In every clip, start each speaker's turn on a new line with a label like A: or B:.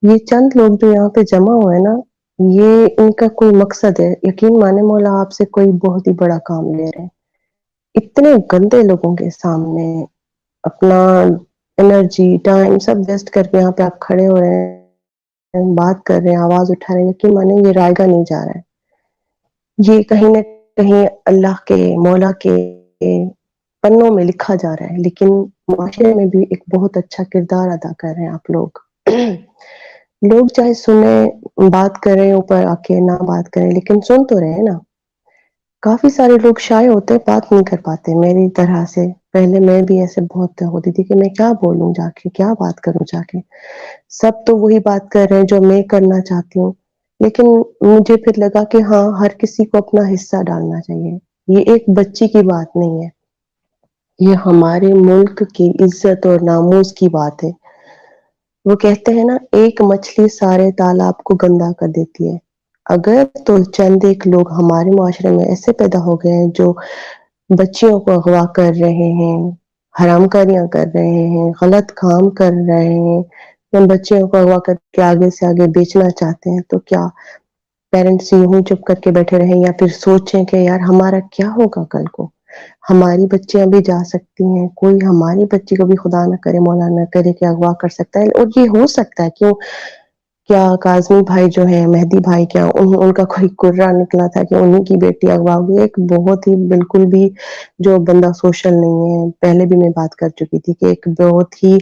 A: ये चंद लोग जो यहाँ पे जमा हुए हैं ना, ये इनका कोई मकसद है। यकीन माने मौला आपसे कोई बहुत ही बड़ा काम ले रहे हैं। इतने गंदे लोगों के सामने अपना एनर्जी, टाइम सब वेस्ट करके यहाँ पे आप खड़े हो रहे हैं, बात कर रहे हैं, आवाज़ उठा रहे हैं, यकीन माने ये रायगा नहीं जा रहा है। ये कहीं न कहीं अल्लाह के, मौला के पन्नों में लिखा जा रहा है, लेकिन मुआशरे में भी एक बहुत अच्छा किरदार अदा कर रहे हैं आप लोग। लोग चाहे सुने, बात करें ऊपर आके, ना बात करें, लेकिन सुन तो रहे हैं ना। काफ़ी सारे लोग शाय होते हैं, बात नहीं कर पाते मेरी तरह से। पहले मैं भी ऐसे बहुत होती थी कि मैं क्या बोलूँ जाके, क्या बात करूँ जाके। सब तो वही बात कर रहे हैं जो मैं करना चाहती हूँ। लेकिन मुझे फिर लगा कि हाँ, हर किसी को अपना हिस्सा डालना चाहिए। ये एक बच्ची की बात नहीं है, ये हमारे मुल्क की इज़्ज़त और नामूस की बात है। वो कहते हैं ना, एक मछली सारे तालाब को गंदा कर देती है। अगर तो चंद एक लोग हमारे मुआशरे में ऐसे पैदा हो गए हैं जो बच्चियों को अगवा कर रहे हैं, हरामकारियाँ कर रहे हैं, गलत काम कर रहे हैं, उन बच्चियों को अगवा करके आगे से आगे बेचना चाहते हैं, तो क्या पेरेंट्स यूँ ही चुप करके बैठे रहें या फिर सोचें कि यार हमारा क्या होगा कल को? हमारी बच्चियाँ भी जा सकती हैं, कोई हमारी बच्ची को भी खुदा ना करे, मौला ना करे कि अगवा कर सकता है और ये हो सकता है। क्यों? क्या काज़मी भाई जो हैं, मेहदी भाई क्या उनका कोई कुर्रा निकला था कि उन्हीं की बेटी अगवा हो गई। एक बहुत ही बिल्कुल भी जो बंदा सोशल नहीं है, पहले भी मैं बात कर चुकी थी कि एक बहुत ही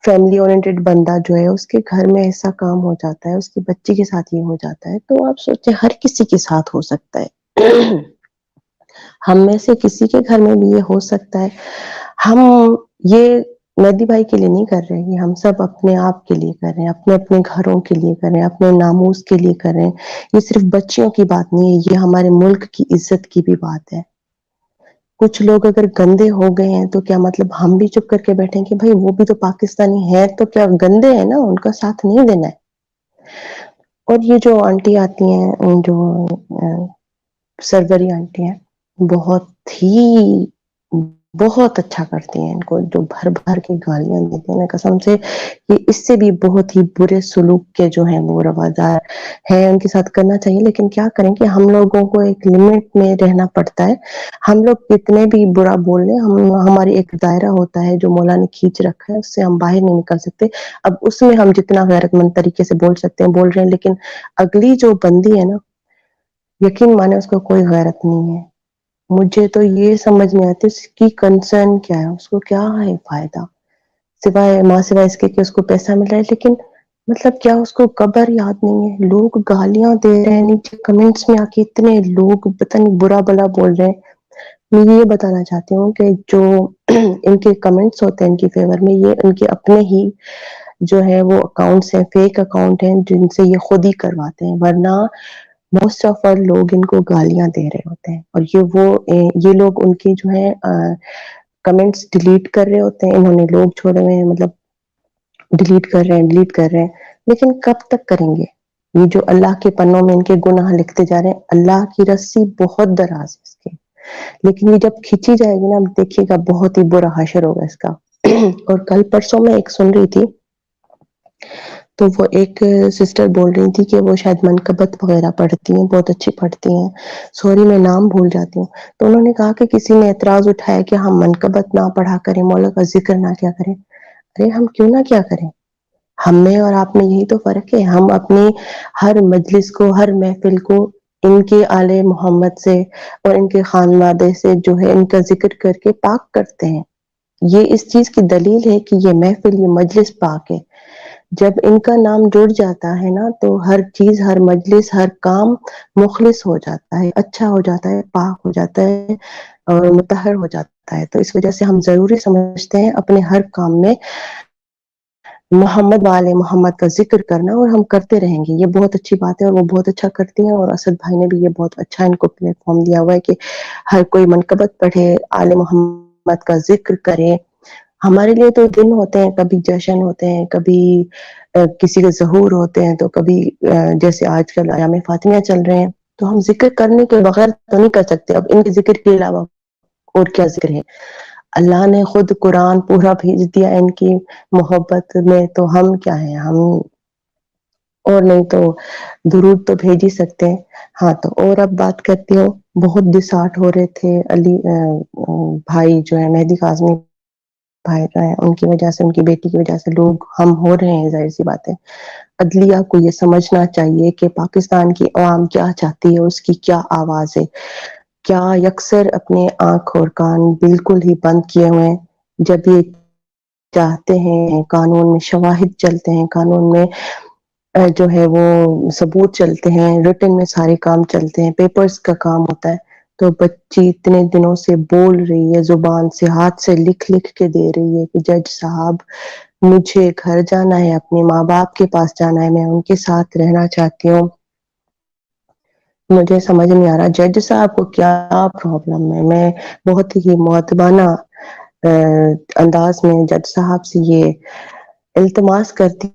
A: फैमिली ओरिएंटेड बंदा जो है, उसके घर में ऐसा काम हो जाता है, उसकी बच्ची के साथ ये हो जाता है, तो आप सोचें हर किसी के साथ हो सकता है। हम में से किसी के घर में भी ये हो सकता है। हम ये मेहदी भाई के लिए नहीं कर रहे हैं, ये हम सब अपने आप के लिए कर रहे हैं, अपने-अपने घरों के लिए कर रहे हैं, अपने नामूस के लिए कर रहे हैं। ये सिर्फ़ बच्चियों की बात नहीं है, ये हमारे मुल्क की इज़्ज़त की भी बात है। कुछ लोग अगर गंदे हो गए हैं, तो क्या मतलब हम भी चुप करके बैठे हैं कि भई वो भी तो पाकिस्तानी है, तो क्या गंदे हैं ना, उनका साथ नहीं देना है। और ये जो आंटी आती हैं, जो सरवरी आंटी हैं, बहुत ही बहुत अच्छा करती हैं इनको, जो भर-भर के गालियाँ देती हैं ना कसम से, ये इससे भी बहुत ही बुरे सलूक के जो हैं वो रवादार हैं, उनके साथ करना चाहिए। लेकिन क्या करें कि हम लोगों को एक लिमिट में रहना पड़ता है। हम लोग कितने भी बुरा बोल लें, हम हमारी एक दायरा होता है जो मौला ने खींच रखा है, उससे हम बाहर नहीं निकल सकते। अब उसमें हम जितना गैरतमंद तरीके से बोल सकते हैं, बोल रहे हैं, लेकिन अगली जो बंदी है ना, यकीन माने उसको कोई गैरत नहीं है। मुझे तो ये समझ नहीं आती उसकी कंसर्न क्या है? उसको क्या है फ़ायदा? सिवाय माँ सिवाय इसके कि उसको पैसा मिल रहा है, लेकिन मतलब क्या उसको कब्र याद नहीं है? लोग गालियाँ दे रहे हैं, नीचे कमेंट्स में आके इतने लोग पता नहीं बुरा-भला बोल रहे हैं। मैं ये बताना चाहती हूँ कि जो इनके कमेंट्स होते हैं इनके फ़ेवर में, ये इनके अपने ही जो है वो अकाउंट्स हैं, फेक अकाउंट हैं, जिनसे ये खुद ही करवाते हैं, वरना मोस्ट ऑफ ऑल लोग इनको गालियाँ दे रहे होते हैं और ये लोग उनकी जो है कमेंट्स डिलीट कर रहे होते हैं, इन्होंने लोग छोड़े हुए हैं, मतलब डिलीट कर रहे हैं, लेकिन कब तक करेंगे? ये जो अल्लाह के पन्नों में इनके गुनाह लिखते जा रहे हैं, अल्लाह की रस्सी बहुत दराज़ है इसकी, लेकिन ये जब खींची जाएगी ना, देखिएगा बहुत ही बुरा हशर होगा इसका। और कल परसों मैं एक सुन रही थी, तो वो एक सिस्टर बोल रही थी कि वो शायद मनकबत वगैरह पढ़ती हैं, बहुत अच्छी पढ़ती हैं। सॉरी मैं नाम भूल जाती हूँ। तो उन्होंने कहा कि किसी ने ऐतराज़ उठाया कि हम मनकबत ना पढ़ा करें, मौला का ज़िक्र ना किया करें। अरे हम क्यों ना किया करें? हम में और आप में यही तो फ़र्क है। हम अपनी हर मजलिस को, हर महफ़िल को इनके आले मोहम्मद से और इनके खानवादे से जो है इनका ज़िक्र करके पाक करते हैं। ये इस चीज़ की दलील है कि ये महफ़िल, ये मजलिस पाक है। जब इनका नाम जुड़ जाता है ना, तो हर चीज़, हर मजलिस, हर काम मुखलिस हो जाता है, अच्छा हो जाता है, पाक हो जाता है और मुतहहर हो जाता है। तो इस वज़ह से हम ज़रूरी समझते हैं अपने हर काम में मोहम्मद व आले मोहम्मद का ज़िक्र करना, और हम करते रहेंगे। ये बहुत अच्छी बात है और वो बहुत अच्छा करती हैं, और असद भाई ने भी ये बहुत अच्छा इनको प्लेटफ़ॉर्म दिया हुआ है कि हर कोई मनक़बत पढ़े, आले मोहम्मद का ज़िक्र करे। हमारे लिए तो दिन होते हैं, कभी जश्न होते हैं, कभी किसी के ज़हूर होते हैं, तो कभी जैसे आजकल अयाम फ़ातिमा चल रहे हैं, तो हम ज़िक्र करने के बगैर तो नहीं कर सकते। अब इनके ज़िक्र के अलावा और क्या ज़िक्र है? अल्लाह ने खुद कुरान पूरा भेज दिया इनकी मोहब्बत में, तो हम क्या हैं? हम اور نہیں تو درود تو بھیج ہی سکتے ہیں. ہاں تو اور اب بات کرتی ہوں. بہت بساٹ ہو رہے تھے علی بھائی جو ہے مہدی قاسمی بھائی رہے ہیں، ان کی وجہ سے، ان کی بیٹی کی وجہ سے لوگ ہم ہو رہے ہیں، ظاہر سی بات ہے. عدلیہ کو یہ سمجھنا چاہیے کہ پاکستان کی عوام کیا چاہتی ہے، اس کی کیا آواز ہے. کیا یکسر اپنے آنکھ اور کان بالکل ہی بند کیے ہوئے ہیں؟ جب یہ چاہتے ہیں قانون میں شواہد چلتے ہیں، قانون میں جو ہے وہ ثبوت چلتے ہیں، ریٹن میں سارے کام چلتے ہیں، پیپرز کا کام ہوتا ہے. تو بچی اتنے دنوں سے بول رہی ہے، زبان سے ہاتھ سے لکھ لکھ کے دے رہی ہے کہ جج صاحب مجھے گھر جانا ہے، اپنے ماں باپ کے پاس جانا ہے، میں ان کے ساتھ رہنا چاہتی ہوں. مجھے سمجھ نہیں آ رہا جج صاحب کو کیا پرابلم ہے. میں بہت ہی مؤدبانہ انداز میں جج صاحب سے یہ التماس کرتی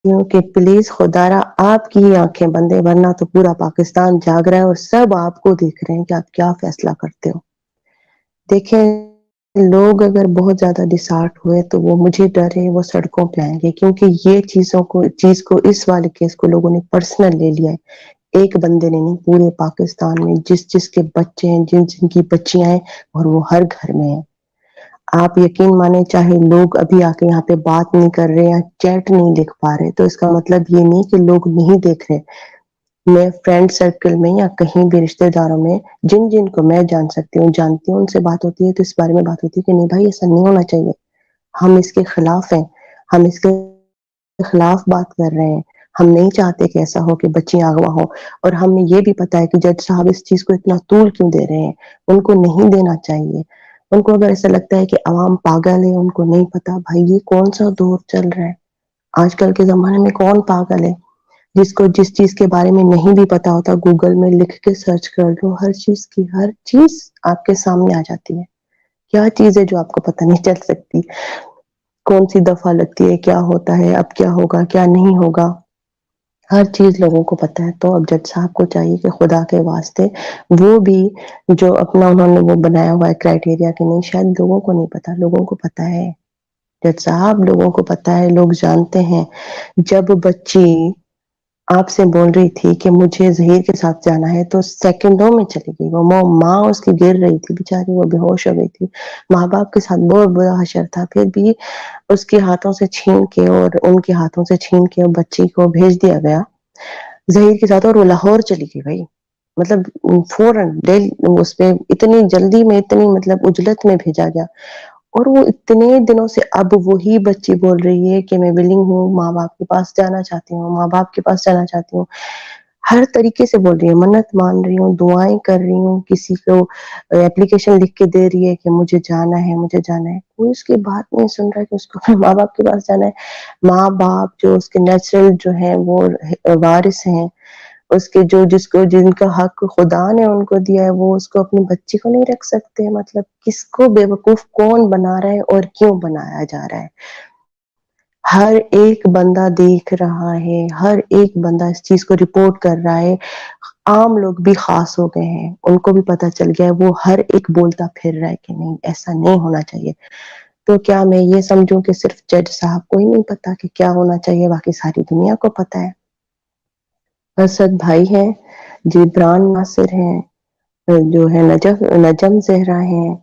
A: ہوں کہ پلیز خدا را آپ کی ہی آنکھیں بندے، ورنہ تو پورا پاکستان جاگ رہا ہے اور سب آپ کو دیکھ رہے ہیں کہ آپ کیا فیصلہ کرتے ہو. دیکھیں لوگ اگر بہت زیادہ ڈسہارٹ ہوئے تو وہ مجھے ڈر ہے وہ سڑکوں پہ آئیں گے، کیونکہ یہ چیز کو اس والے کیس کو لوگوں نے پرسنل لے لیا ہے. ایک بندے نے نہیں، پورے پاکستان میں جس کے بچے ہیں، جن کی بچیاں ہیں، اور وہ ہر گھر میں ہیں. آپ یقین مانے چاہے لوگ ابھی آ کے یہاں پہ بات نہیں کر رہے یا چیٹ نہیں لکھ پا رہے تو اس کا مطلب یہ نہیں کہ لوگ نہیں دیکھ رہے. میں فرینڈ سرکل میں یا کہیں بھی رشتے داروں میں جن کو میں جان سکتی ہوں جانتی ہوں، ان سے بات ہوتی ہے تو اس بارے میں بات ہوتی ہے کہ نہیں بھائی ایسا نہیں ہونا چاہیے، ہم اس کے خلاف ہیں، ہم اس کے خلاف بات کر رہے ہیں. ہم نہیں چاہتے کہ ایسا ہو کہ بچیاں اغوا ہو. اور ہمیں یہ بھی پتا ہے کہ جج صاحب اس چیز کو اتنا طول کیوں دے رہے ہیں. ان کو نہیں دینا چاہیے. ان کو اگر ایسا لگتا ہے کہ عوام پاگل ہے، ان کو نہیں پتا بھائی یہ کون سا دور چل رہا ہے. آج کل کے زمانے میں کون پاگل ہے؟ جس کو جس چیز کے بارے میں نہیں بھی پتا ہوتا گوگل میں لکھ کے سرچ کر لو، ہر چیز آپ کے سامنے آ جاتی ہے. کیا چیز ہے جو آپ کو پتہ نہیں چل سکتی؟ کون سی دفعہ لگتی ہے، کیا ہوتا ہے، اب کیا ہوگا کیا نہیں ہوگا، ہر چیز لوگوں کو پتا ہے. تو اب جج صاحب کو چاہیے کہ خدا کے واسطے وہ بھی جو اپنا انہوں نے وہ بنایا ہوا ہے کرائٹیریا کہ نہیں، شاید لوگوں کو نہیں پتا، لوگوں کو پتا ہے. جج صاحب لوگوں کو پتا ہے، لوگ جانتے ہیں. جب بچی آپ سے بول رہی تھی کہ مجھے ظہیر کے ساتھ جانا ہے تو سیکنڈوں میں چلی گئی. وہ ماں اس کی گر رہی تھی بیچاری، وہ بے ہوش ہو گئی تھی. ماں باپ کے ساتھ بہت برا حشر تھا، پھر بھی اس کے ہاتھوں سے چھین کے اور ان کے ہاتھوں سے چھین کے بچی کو بھیج دیا گیا ظہیر کے ساتھ، اور وہ لاہور چلی گئی. بھائی مطلب فوراً اس پہ اتنی جلدی میں اتنی مطلب عجلت میں بھیجا گیا. اور وہ اتنے دنوں سے اب وہی بچی بول رہی ہے کہ میں ولنگ ہوں، ماں باپ کے پاس جانا چاہتی ہوں، ماں باپ کے پاس جانا چاہتی ہوں. ہر طریقے سے بول رہی ہے، منت مان رہی ہوں، دعائیں کر رہی ہوں، کسی کو اپلیکیشن لکھ کے دے رہی ہے کہ مجھے جانا ہے مجھے جانا ہے. کوئی اس کی بات نہیں سن رہا ہے کہ اس کو اپنے ماں باپ کے پاس جانا ہے. ماں باپ جو اس کے نیچرل جو ہیں وہ وارث ہیں، اس کے جن کا حق خدا نے ان کو دیا ہے، وہ اس کو اپنی بچی کو نہیں رکھ سکتے. مطلب کس کو بیوقوف کون بنا رہا ہے اور کیوں بنایا جا رہا ہے؟ ہر ایک بندہ دیکھ رہا ہے، ہر ایک بندہ اس چیز کو رپورٹ کر رہا ہے. عام لوگ بھی خاص ہو گئے ہیں، ان کو بھی پتا چل گیا ہے، وہ ہر ایک بولتا پھر رہا ہے کہ نہیں ایسا نہیں ہونا چاہیے. تو کیا میں یہ سمجھوں کہ صرف جج صاحب کو ہی نہیں پتا کہ کیا ہونا چاہیے، باقی ساری دنیا کو پتا ہے؟ اسد بھائی ہیں، جبران ناصر ہیں، جو ہے نجم زہرا ہیں،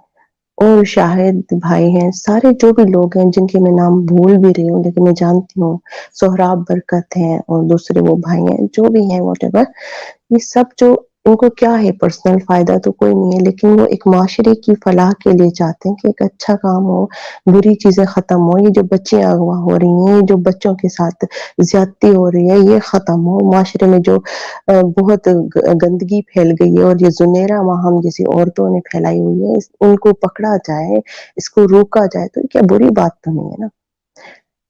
A: اور شاہد بھائی ہیں، سارے جو بھی لوگ ہیں جن کے میں نام بھول بھی رہی ہوں لیکن میں جانتی ہوں، سہراب برکت ہیں اور دوسرے وہ بھائی ہیں جو بھی ہیں واٹ ایور. یہ سب جو ان کو کیا ہے پرسنل فائدہ تو کوئی نہیں ہے، لیکن وہ ایک معاشرے کی فلاح کے لیے چاہتے ہیں کہ ایک اچھا کام ہو، بری چیزیں ختم ہو. یہ جو بچیاں اغوا ہو رہی ہیں، جو بچوں کے ساتھ زیادتی ہو رہی ہے، یہ ختم ہو. معاشرے میں جو بہت گندگی پھیل گئی ہے اور یہ زنیرا وہم جیسی عورتوں نے پھیلائی ہوئی ہے، ان کو پکڑا جائے، اس کو روکا جائے تو کیا بری بات تو نہیں ہے نا.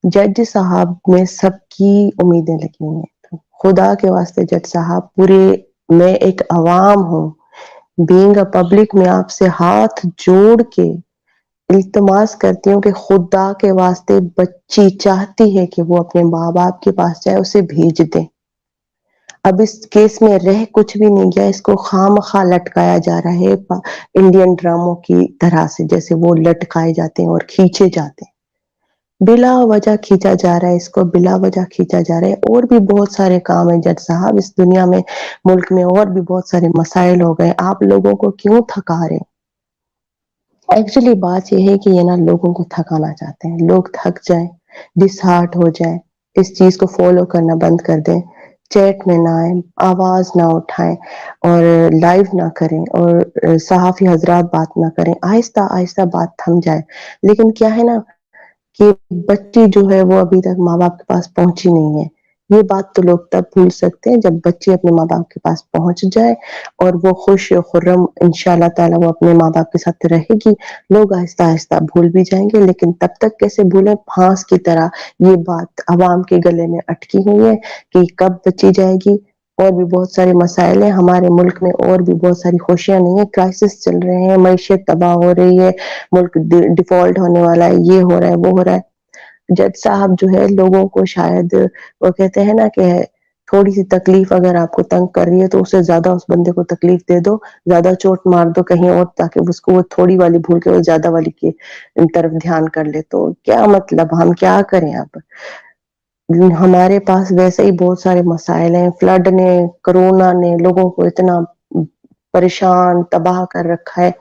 A: جج صاحب میں سب کی امیدیں لگی ہوئی ہیں. خدا کے واسطے جج صاحب، پورے میں ایک عوام ہوں، بینگ اے پبلک، میں آپ سے ہاتھ جوڑ کے التماس کرتی ہوں کہ خدا کے واسطے بچی چاہتی ہے کہ وہ اپنے ماں باپ کے پاس جائے، اسے بھیج دیں. اب اس کیس میں رہ کچھ بھی نہیں گیا، اس کو خواہ مخواہ لٹکایا جا رہا ہے انڈین ڈراموں کی طرح سے، جیسے وہ لٹکائے جاتے ہیں اور کھینچے جاتے ہیں. बिला वजह खींचा जा रहा है इसको, बिला वजह खींचा जा रहा है। और भी बहुत सारे काम है जज साहब, इस दुनिया में, मुल्क में और भी बहुत सारे मसाइल हो गए, आप लोगों को क्यों थका रहे? एक्चुअली बात ये है कि ये ना लोगों को थकाना चाहते हैं, लोग थक जाएं, डिसहार्ट हो जाए, इस चीज को फॉलो करना बंद कर दें, चैट में ना आए, आवाज ना उठाएं और लाइव ना करें और सहाफी हजरात बात ना करें, आहिस्ता आहिस्ता बात थम जाए। लेकिन क्या है ना कि बच्ची जो है वो अभी तक माँ बाप के पास पहुंची नहीं है। ये बात तो लोग तब भूल सकते हैं जब बच्ची अपने माँ बाप के पास पहुंच जाए और वो खुश खुर्रम इंशाल्लाह ताला वो अपने माँ बाप के साथ रहेगी। लोग आहिस्ता आहिस्ता भूल भी जाएंगे, लेकिन तब तक कैसे भूले, फांस की तरह ये बात अवाम के गले में अटकी हुई है कि कब बच्ची जाएगी। और भी बहुत सारे मसाइल हैं हमारे मुल्क में, और भी बहुत सारी खुशियां नहीं है, क्राइसिस चल रहे हैं, मईशत तबाह हो रही है, मुल्क डिफॉल्ट होने वाला है, ये हो रहा है, वो हो रहा है। जज साहब जो है लोगों को शायद, वो कहते हैं ना कि थोड़ी सी तकलीफ अगर आपको तंग कर रही है तो उससे ज्यादा उस बंदे को तकलीफ दे दो, ज्यादा चोट मार दो कहीं और, ताकि उसको वो थोड़ी वाली भूल के वो ज्यादा वाली की तरफ ध्यान कर ले। तो क्या मतलब, हम क्या करें अब? हमारे पास वैसे ही बहुत सारे मसाइल हैं, फ्लड ने, कोरोना ने लोगों को इतना परेशान तबाह कर रखा है।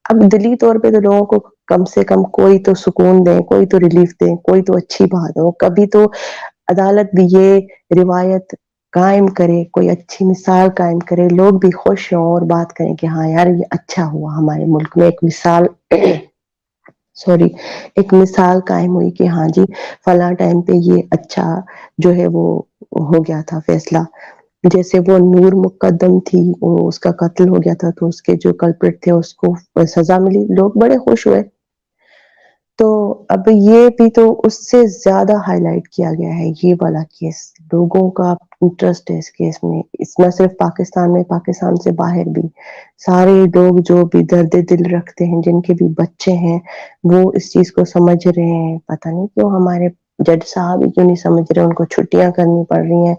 A: अब दिली तौर पे तो लोगों को कम से कम कोई तो सुकून दे, कोई तो रिलीफ दे, कोई तो अच्छी बात हो, कभी तो अदालत भी ये रिवायत कायम करे, कोई अच्छी मिसाल कायम करे, लोग भी खुश हों और बात करें कि हाँ यार ये अच्छा हुआ, हमारे मुल्क में एक मिसाल सॉरी, एक मिसाल कायम हुई कि हाँ जी फला टाइम पे ये अच्छा जो है वो हो गया था फैसला। जैसे वो नूर मुकद्दम थी, वो उसका कत्ल हो गया था तो उसके जो कल्प्रिट थे उसको सजा मिली, लोग बड़े खुश हुए। तो अब ये भी तो उससे ज्यादा हाईलाइट किया गया है ये वाला केस, लोगों का इंटरेस्ट है इस केस में, इसमें सिर्फ पाकिस्तान में, पाकिस्तान से बाहर भी सारे लोग जो भी दर्द दिल रखते हैं, जिनके भी बच्चे हैं, वो इस चीज को समझ रहे हैं। पता नहीं क्यों हमारे जज साहब ही क्यों नहीं समझ रहे, उनको छुट्टियां करनी पड़ रही हैं।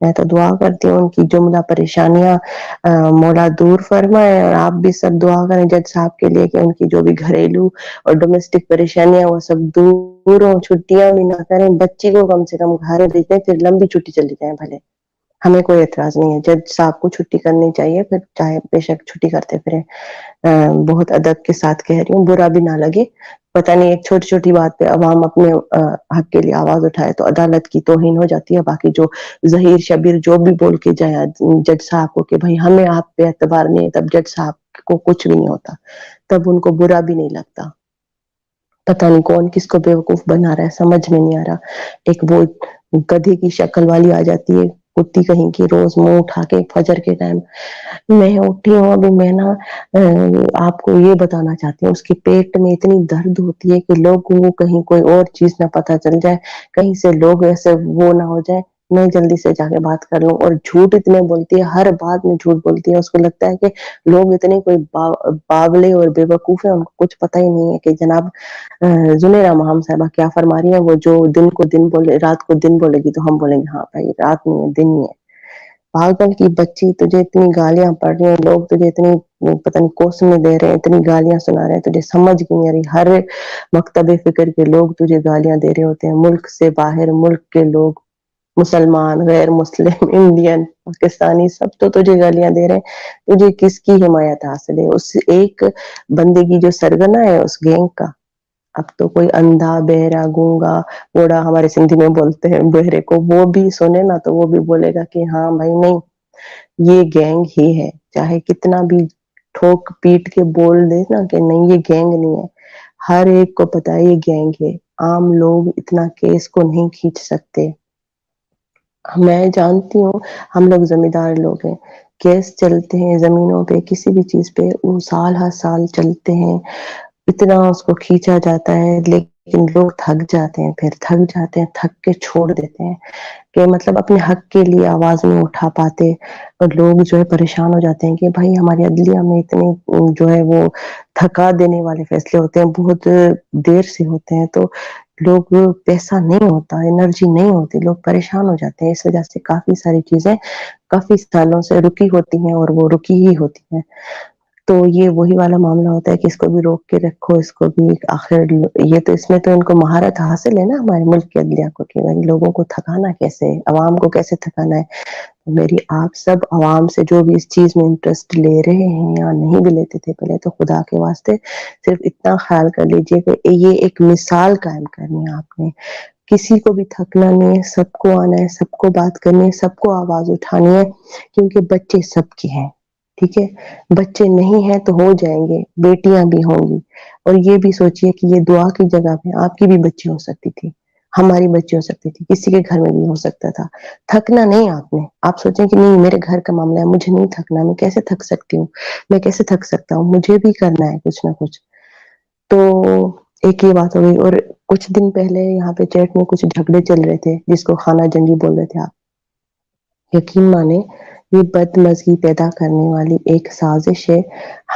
A: मैं तो दुआ करती हूँ उनकी जुमला परेशानियां मौला दूर फरमाए, और आप भी सब दुआ करें जज साहब के लिए कि उनकी जो भी घरेलू और डोमेस्टिक परेशानियां वो सब दूर हो, छुट्टियां भी ना करें, बच्ची को कम से कम घर भेजें, फिर लंबी छुट्टी चली जाए भले, हमें कोई एतराज नहीं है, जज साहब को छुट्टी करनी चाहिए, फिर चाहे बेशक छुट्टी करते फिर। बहुत अदब के साथ कह रही हूँ, बुरा भी ना लगे। पता नहीं एक छोटी छोटी बात पे अवाम अपने हक के लिए आवाज उठाए तो अदालत की तौहीन हो जाती है। बाकी जो जहीर शबीर जो भी बोल के जाए जज साहब को कि भाई हमें आप पे एतबार नहीं है, तब जज साहब को कुछ भी नहीं होता, तब उनको बुरा भी नहीं लगता। पता नहीं कौन किसको बेवकूफ बना रहा है, समझ में नहीं आ रहा। एक वो गधे की शक्ल वाली आ जाती है, कुत्ती कहीं की, रोज मुंह उठा के फजर के टाइम, मैं उठी हूँ अभी, मैं ना आपको ये बताना चाहती हूँ, उसके पेट में इतनी दर्द होती है कि लोगों को कहीं कोई और चीज ना पता चल जाए, कहीं से लोग ऐसे वो ना हो जाए, मैं जल्दी से जाके बात कर लूं। और झूठ इतने बोलती है, हर बात में झूठ बोलती है, उसको लगता है कि लोग इतने कोई बावले और बेवकूफ है, उनको कुछ पता ही नहीं है कि जनाब जुनेरा महम साहबा क्या फरमा रही है, वो जो दिन को दिन बोले, रात को दिन बोलेगी तो हम बोलेंगे हाँ भाई रात नहीं है दिन ही है। पागल की बच्ची, तुझे इतनी गालियां पड़ रही हैं, लोग तुझे इतनी पता नहीं कोसमें दे रहे हैं, इतनी गालियां सुना रहे हैं, तुझे समझ नहीं आ रही, हर मकतबे फिक्र के लोग तुझे गालियां दे रहे होते हैं, मुल्क से बाहर मुल्क के लोग, मुसलमान, गैर मुस्लिम, इंडियन, पाकिस्तानी, सब तो तुझे गालियां दे रहे हैं। तुझे किसकी हिमायत हासिल है? उस एक बंदे की जो सरगना है उस गैंग का। अब तो कोई अंधा, बहरा, गूंगा, बूढ़ा, हमारे सिंधी में बोलते हैं बहरे को, वो भी सुने ना तो वो भी बोलेगा कि हाँ भाई नहीं, ये गैंग ही है, चाहे कितना भी ठोक पीट के बोल दे ना कि नहीं ये गैंग नहीं है, हर एक को पता है ये गैंग है। आम लोग इतना केस को नहीं खींच सकते। मैं जानती हूँ हम लोग जमींदार लोग हैं, केस चलते हैं जमीनों पे, किसी भी चीज पे वो साल हर साल चलते हैं, इतना उसको खींचा जाता है, लेकिन लोग थक जाते हैं, फिर थक जाते हैं, थक के छोड़ देते हैं कि मतलब अपने हक के लिए आवाज नहीं उठा पाते। और लोग जो है परेशान हो जाते हैं कि भाई हमारी अदलिया में इतने जो है वो थका देने वाले फैसले होते हैं, बहुत देर से होते हैं, तो लोग, पैसा नहीं होता, एनर्जी नहीं होती, लोग परेशान हो जाते हैं, इस वजह से काफी सारी चीजें काफी सालों से रुकी होती हैं और वो रुकी ही होती हैं। تو یہ وہی والا معاملہ ہوتا ہے کہ اس کو بھی روک کے رکھو، اس کو بھی آخر یہ تو اس میں تو ان کو مہارت حاصل ہے نا ہمارے ملک کے عدلیہ کو، کہ لوگوں کو تھکانا کیسے ہے، عوام کو کیسے تھکانا ہے۔ میری آپ سب عوام سے جو بھی اس چیز میں انٹرسٹ لے رہے ہیں یا نہیں بھی لیتے تھے پہلے، تو خدا کے واسطے صرف اتنا خیال کر لیجئے کہ یہ ایک مثال قائم کرنی ہے آپ نے، کسی کو بھی تھکنا نہیں ہے، سب کو آنا ہے، سب کو بات کرنی ہے، سب کو آواز اٹھانی ہے، کیونکہ بچے سب کے ہیں، ٹھیک ہے، بچے نہیں ہیں تو ہو جائیں گے، بیٹیاں بھی ہوں گی، اور یہ بھی سوچئے کہ یہ دعا کی جگہ پہ آپ کی بھی بچی ہو سکتی تھی، ہماری بچی ہو سکتی تھی، کسی کے گھر میں بھی ہو سکتا تھا۔ تھکنا نہیں آپ نے، آپ سوچیں کہ نہیں میرے گھر کا معاملہ ہے، مجھے نہیں تھکنا، میں کیسے تھک سکتی ہوں، میں کیسے تھک سکتا ہوں، مجھے بھی کرنا ہے کچھ نہ کچھ۔ تو ایک یہ بات ہو گئی، اور کچھ دن پہلے یہاں پہ چیٹ میں کچھ جھگڑے چل رہے تھے جس کو خانہ جنگی بول رہے تھے آپ، یقین مانے یہ بدمزگی پیدا کرنے والی ایک سازش ہے۔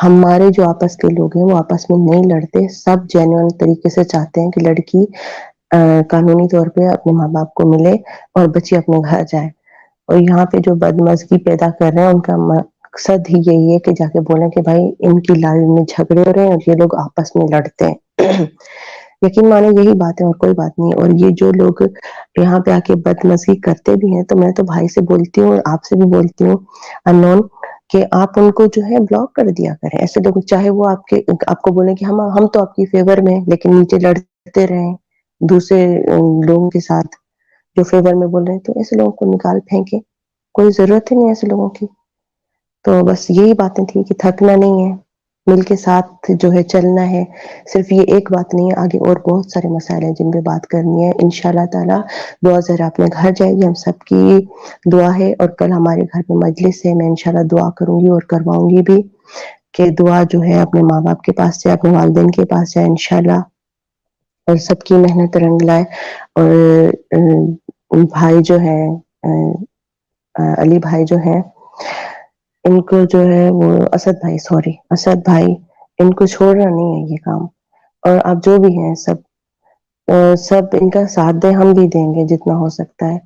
A: ہمارے جو آپس کے لوگ ہیں وہ آپس میں نہیں لڑتے، سب جینوئن طریقے سے چاہتے ہیں کہ لڑکی قانونی طور پہ اپنے ماں باپ کو ملے اور بچی اپنے گھر جائے، اور یہاں پہ جو بدمزگی پیدا کر رہے ہیں ان کا مقصد ہی یہی ہے کہ جا کے بولیں کہ بھائی ان کی لڑائی میں جھگڑے ہو رہے ہیں اور یہ لوگ آپس میں لڑتے ہیں۔ یقین مانے یہی بات ہے اور کوئی بات نہیں، اور یہ جو لوگ یہاں پہ آ کے بدمزگی کرتے بھی ہیں، تو میں تو بھائی سے بولتی ہوں، آپ سے بھی بولتی ہوں انون، کہ آپ ان کو جو ہے بلاک کر دیا کریں، ایسے لوگ چاہے وہ آپ کو بولیں کہ ہم تو آپ کی فیور میں ہیں، لیکن نیچے لڑتے رہیں دوسرے لوگوں کے ساتھ جو فیور میں بول رہے ہیں، تو ایسے لوگوں کو نکال پھینکے، کوئی ضرورت ہی نہیں ایسے لوگوں کی۔ تو بس یہی باتیں تھی کہ تھکنا نہیں ہے، مل کے ساتھ جو ہے چلنا ہے، صرف یہ ایک بات نہیں ہے، آگے اور بہت سارے مسائل ہیں جن پہ بات کرنی ہے، انشاءاللہ تعالی دعا ذرا اپنے گھر جائے گی، ہم سب کی دعا ہے، اور کل ہمارے گھر میں مجلس ہے، میں انشاءاللہ دعا کروں گی اور کرواؤں گی بھی، کہ دعا جو ہے اپنے ماں باپ کے پاس جائے، اپنے والدین کے پاس جائے انشاءاللہ، اور سب کی محنت رنگ لائے، اور بھائی جو ہے علی بھائی جو ہیں ان کو جو ہے وہ اسد بھائی ان کو چھوڑنا نہیں ہے یہ کام، اور اب جو بھی ہیں سب ان کا ساتھ دیں، ہم بھی دیں گے جتنا ہو سکتا ہے،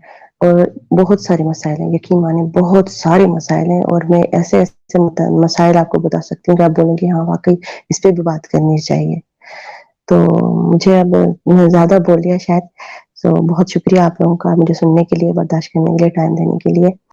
A: اور بہت سارے مسائل ہیں، یقین مانیں بہت سارے مسائل ہیں، اور میں ایسے مسائل آپ کو بتا سکتی ہوں کہ آپ بولیں گے ہاں واقعی اس پہ بھی بات کرنی چاہیے۔ تو مجھے اب زیادہ بول دیا شاید، بہت شکریہ آپ لوگوں کا مجھے سننے کے لیے، برداشت کرنے کے لیے، ٹائم دینے کے لیے۔